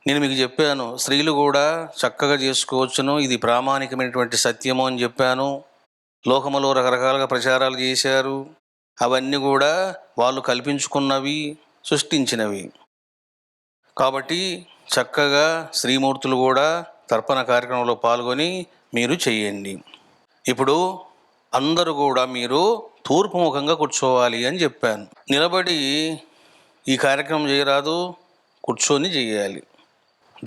నేను మీకు చెప్పాను, స్త్రీలు కూడా చక్కగా చేసుకోవచ్చును, ఇది ప్రామాణికమైనటువంటి సత్యము అని చెప్పాను. లోకములో రకరకాలుగా ప్రచారాలు చేశారు. అవన్నీ కూడా వాళ్ళు కల్పించుకున్నవి, సృష్టించినవి. కాబట్టి చక్కగా స్త్రీమూర్తులు కూడా తర్పణ కార్యక్రమంలో పాల్గొని మీరు చెయ్యండి. ఇప్పుడు అందరూ కూడా మీరు తూర్పు ముఖంగా కూర్చోవాలి అని చెప్పాను. నిలబడి ఈ కార్యక్రమం చేయరాదు, కూర్చొని చేయాలి.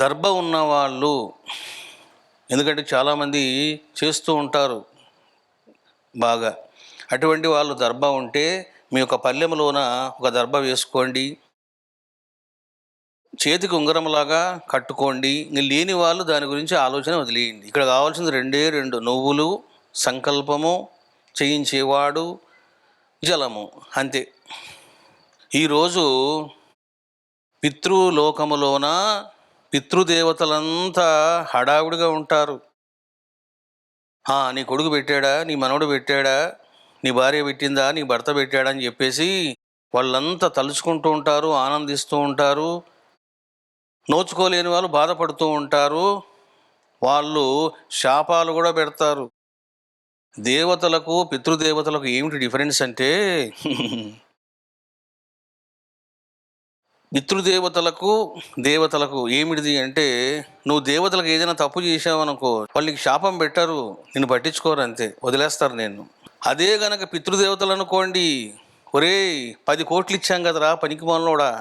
దర్భ ఉన్నవాళ్ళు, ఎందుకంటే చాలామంది చేస్తూ ఉంటారు బాగా, అటువంటి వాళ్ళు దర్భ ఉంటే మీ యొక్క పల్లెంలోన ఒక దర్భ వేసుకోండి, చేతికి ఉంగరంలాగా కట్టుకోండి. ఇంక లేని వాళ్ళు దాని గురించి ఆలోచన వదిలేయండి. ఇక్కడ కావాల్సింది రెండే రెండు, నువ్వులు, సంకల్పము, చేయించేవాడు, జలము, అంతే. ఈరోజు పితృలోకములోన పితృదేవతలంతా హడావుడిగా ఉంటారు. నీ కొడుకు పెట్టాడా, నీ మనవడు పెట్టాడా, నీ భార్య పెట్టిందా, నీ భర్త పెట్టాడా అని చెప్పేసి వాళ్ళంతా తలుచుకుంటూ ఉంటారు, ఆనందిస్తూ ఉంటారు. నోచుకోలేని వాళ్ళు బాధపడుతూ ఉంటారు. వాళ్ళు శాపాలు కూడా పెడతారు. దేవతలకు పితృదేవతలకు ఏమిటి డిఫరెన్స్ అంటే పితృదేవతలకు దేవతలకు ఏమిటిది అంటే, నువ్వు దేవతలకు ఏదైనా తప్పు చేసావనుకో వాళ్ళకి శాపం పెట్టరు, నిన్ను పట్టించుకోరు, అంతే, వదిలేస్తారు నేను. అదే గనక పితృదేవతలు అనుకోండి, ఒరే 10 కోట్లు ఇచ్చాం కదరా పనికి మాలోడా,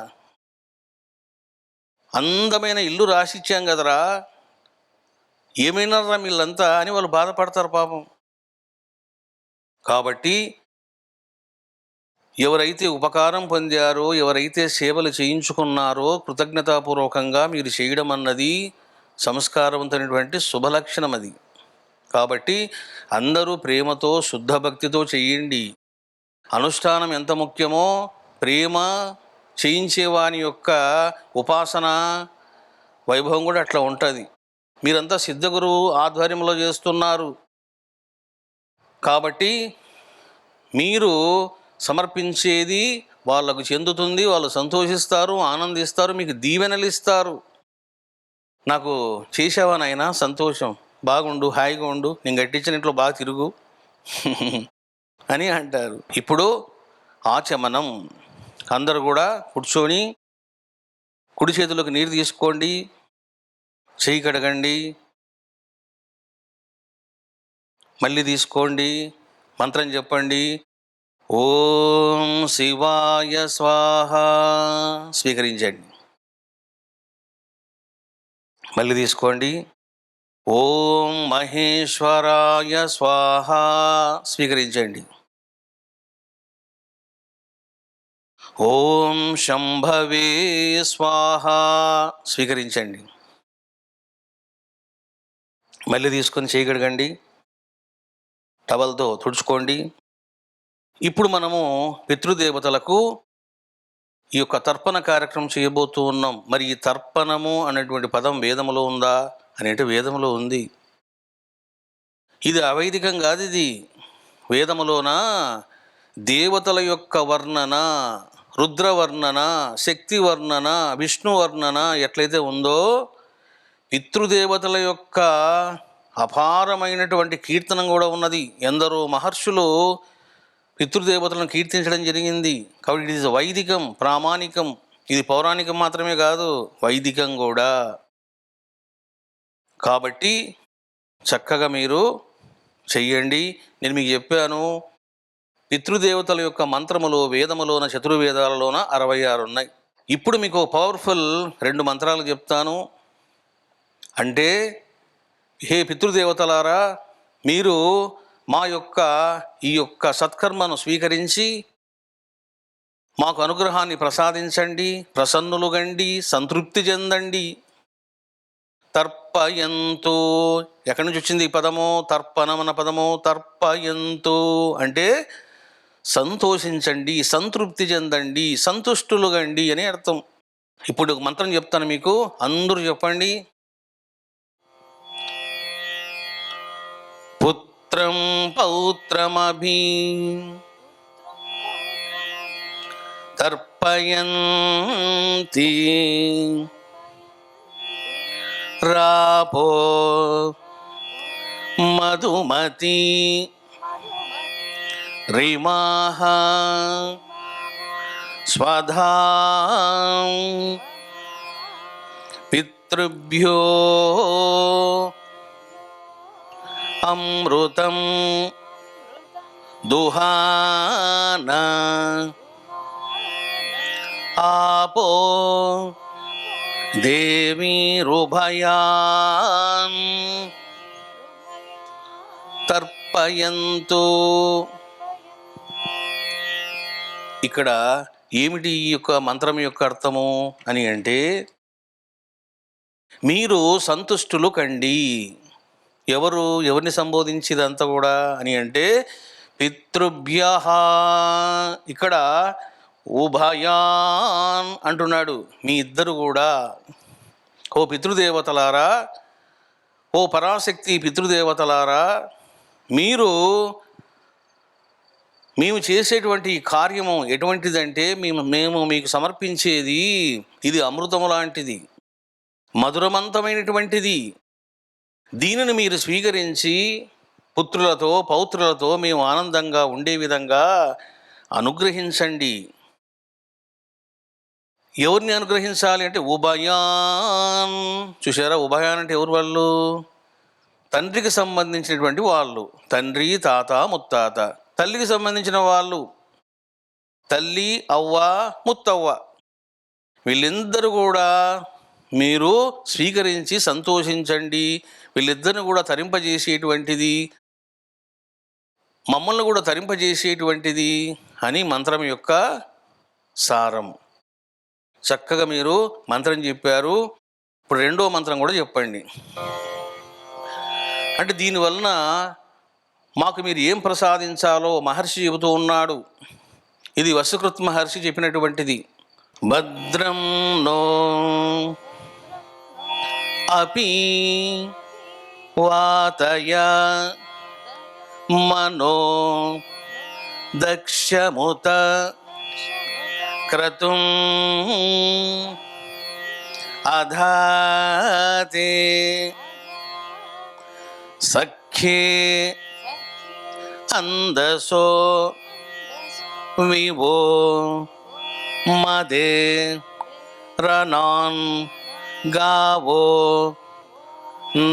అందమైన ఇల్లు రాసిచ్చాం కదరా, ఏమైనారా వీళ్ళంతా అని వాళ్ళు బాధపడతారు పాపం. కాబట్టి ఎవరైతే ఉపకారం పొందారో, ఎవరైతే సేవలు చేయించుకున్నారో కృతజ్ఞతాపూర్వకంగా మీరు చేయడం అన్నది సంస్కారవంతమైనటువంటి శుభలక్షణం అది. కాబట్టి అందరూ ప్రేమతో శుద్ధ భక్తితో చెయ్యండి. అనుష్ఠానం ఎంత ముఖ్యమో ప్రేమ, చేయించేవాని యొక్క ఉపాసన వైభవం కూడా అట్లా ఉంటుంది. మీరంతా సిద్ధగురువు ఆధ్వర్యంలో చేస్తున్నారు కాబట్టి మీరు సమర్పించేది వాళ్ళకు చెందుతుంది, వాళ్ళు సంతోషిస్తారు, ఆనందిస్తారు, మీకు దీవెనలు ఇస్తారు. నాకు చేసావా నాయనా, సంతోషం, బాగుండు, హాయిగా ఉండు, నేను కట్టించిన ఇంట్లో బాగా తిరుగు అని అంటారు. ఇప్పుడు ఆచమనం, అందరూ కూడా కూర్చొని కుడి చేతులకు నీరు తీసుకోండి, చేయి కడగండి, మళ్ళీ తీసుకోండి, మంత్రం చెప్పండి. ఓం శివాయ స్వాహ, స్వీకరించండి. మళ్ళీ తీసుకోండి. ఓం మహేశ్వరాయ స్వాహ, స్వీకరించండి. ఓం శంభవే స్వాహ, స్వీకరించండి. మళ్ళీ తీసుకొని చేయగడగండి, టవల్తో తుడుచుకోండి. ఇప్పుడు మనము పితృదేవతలకు ఈ యొక్క తర్పణ కార్యక్రమం చేయబోతూ ఉన్నాం. మరి ఈ తర్పణము అనేటువంటి పదం వేదములో ఉందా అనేటి వేదములో ఉంది. ఇది అవైదికం కాదు. ఇది వేదములోన దేవతల యొక్క వర్ణన, రుద్రవర్ణన, శక్తి వర్ణన, విష్ణు వర్ణన ఎట్లయితే ఉందో పితృదేవతల యొక్క అపారమైనటువంటి కీర్తనం కూడా ఉన్నది. ఎందరో మహర్షులు పితృదేవతలను కీర్తించడం జరిగింది. కాబట్టి ఇది వైదికం, ప్రామాణికం. ఇది పౌరాణికం మాత్రమే కాదు, వైదికం కూడా. కాబట్టి చక్కగా మీరు చెయ్యండి. నేను మీకు చెప్పాను, పితృదేవతల యొక్క మంత్రములు వేదములోన, చతుర్వేదాలలోన 66 ఉన్నాయి. ఇప్పుడు మీకు పవర్ఫుల్ 2 మంత్రాలు చెప్తాను. అంటే, హే పితృదేవతలారా, మీరు మా యొక్క ఈ యొక్క సత్కర్మను స్వీకరించి మాకు అనుగ్రహాన్ని ప్రసాదించండి, ప్రసన్నులుగండి, సంతృప్తి చెందండి. తర్పయంతు, ఎక్కడి నుంచి వచ్చింది ఈ పదము? తర్పణమన్న పదము. తర్పయంతు అంటే సంతోషించండి, సంతృప్తి చెందండి, సంతుష్టులుగండి అని అర్థం. ఇప్పుడు ఒక మంత్రం చెప్తాను మీకు, అందరూ చెప్పండి. పుత్రం పౌత్రమభి తర్పయంతి రాపో మధుమతి రిమాః స్వధా పితృభ్యో అమృతం దుహాన ఆపో దేవీరుభయాన్ తర్పయంతు. ఇక్కడ ఏమిటి ఈ యొక్క మంత్రం యొక్క అర్థము అని అంటే, మీరు సంతుష్టులు కండి. ఎవరిని సంబోధించేదంతా కూడా అని అంటే పితృభ్యః. ఇక్కడ ఉభయాన్ అంటున్నాడు. మీ ఇద్దరు కూడా, ఓ పితృదేవతలారా, ఓ పరాశక్తి పితృదేవతలారా, మేము చేసేటువంటి కార్యము ఎటువంటిదంటే, మేము మీకు సమర్పించేది ఇది అమృతము లాంటిది, మధురమంతమైనటువంటిది. దీనిని మీరు స్వీకరించి పుత్రులతో పౌత్రులతో మేము ఆనందంగా ఉండే విధంగా అనుగ్రహించండి. ఎవరిని అనుగ్రహించాలి అంటే ఉభయాన్. చూసారా, ఉభయాన్ అంటే ఎవరు వాళ్ళు? తండ్రికి సంబంధించినటువంటి వాళ్ళు, తండ్రి తాత ముత్తాత. తల్లికి సంబంధించిన వాళ్ళు తల్లి అవ్వ ముత్తవ్వ. వీళ్ళందరూ కూడా మీరు స్వీకరించి సంతోషించండి. వీళ్ళిద్దరిని కూడా తరింపజేసేటువంటిది, మమ్మల్ని కూడా తరింపజేసేటువంటిది అని మంత్రం యొక్క సారం. చక్కగా మీరు మంత్రం చెప్పారు. ఇప్పుడు రెండో మంత్రం కూడా చెప్పండి. అంటే దీనివలన మాకు మీరు ఏం ప్రసాదించాలో మహర్షి చెబుతూ ఉన్నాడు. ఇది వసుకృత్ మహర్షి చెప్పినటువంటిది. భద్రం నో అపి వాతయ మనో దక్షముత క్రతుం అధాతే సఖ్యే అందసో వివో మదే రనాన్ గావో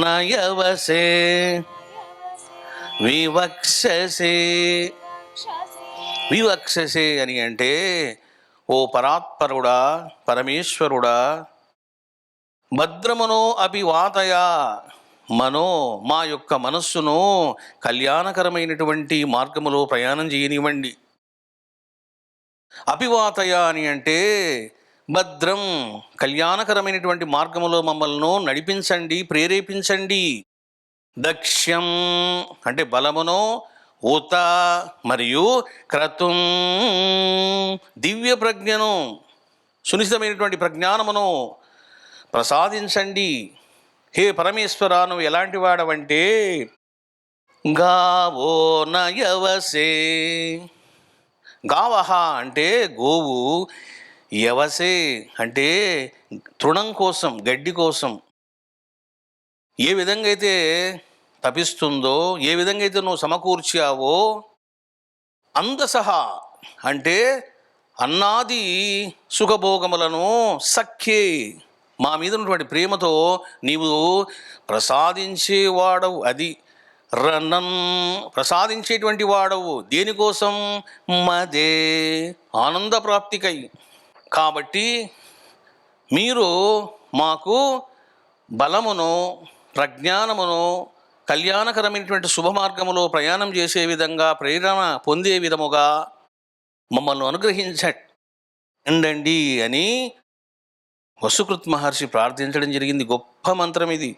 నయవసే వివక్షసే. వివక్షసే అని అంటే, ఓ పరాత్పరుడా, పరమేశ్వరుడా, భద్రమనో అపి వాతయ, మా యొక్క మనస్సును కళ్యాణకరమైనటువంటి మార్గములో ప్రయాణం చేయనివ్వండి. అపివాతయ అని అంటే భద్రం, కళ్యాణకరమైనటువంటి మార్గములో మమ్మల్ని నడిపించండి, ప్రేరేపించండి. దక్ష్యం అంటే బలమును, ఉత మరియు క్రతుం దివ్య ప్రజ్ఞను, సునిశ్చితమైనటువంటి ప్రజ్ఞానమును ప్రసాదించండి. హే పరమేశ్వర, నువ్వు ఎలాంటి వాడవంటే గావో నయవసే. గావహ అంటే గోవు, యవసే అంటే తృణం కోసం, గడ్డి కోసం. ఏ విధంగా అయితే తపిస్తుందో, ఏ విధంగా అయితే నువ్వు సమకూర్చావో, అందసహ అంటే అన్నాది సుఖభోగములను సఖ్యే మా మీద ఉన్నటువంటి ప్రేమతో నీవు ప్రసాదించేవాడవు. అది రనం ప్రసాదించేటువంటి వాడవు. దేనికోసం? మదే ఆనంద ప్రాప్తికై. కాబట్టి మీరు మాకు బలమును, ప్రజ్ఞానమును, కళ్యాణకరమైనటువంటి శుభమార్గములో ప్రయాణం చేసే విధంగా, ప్రేరణ పొందే విధముగా మమ్మల్ని అనుగ్రహించండి అని వసుకృత్ మహర్షి ప్రార్థించడం జరిగింది. గొప్ప మంత్రం ఇది.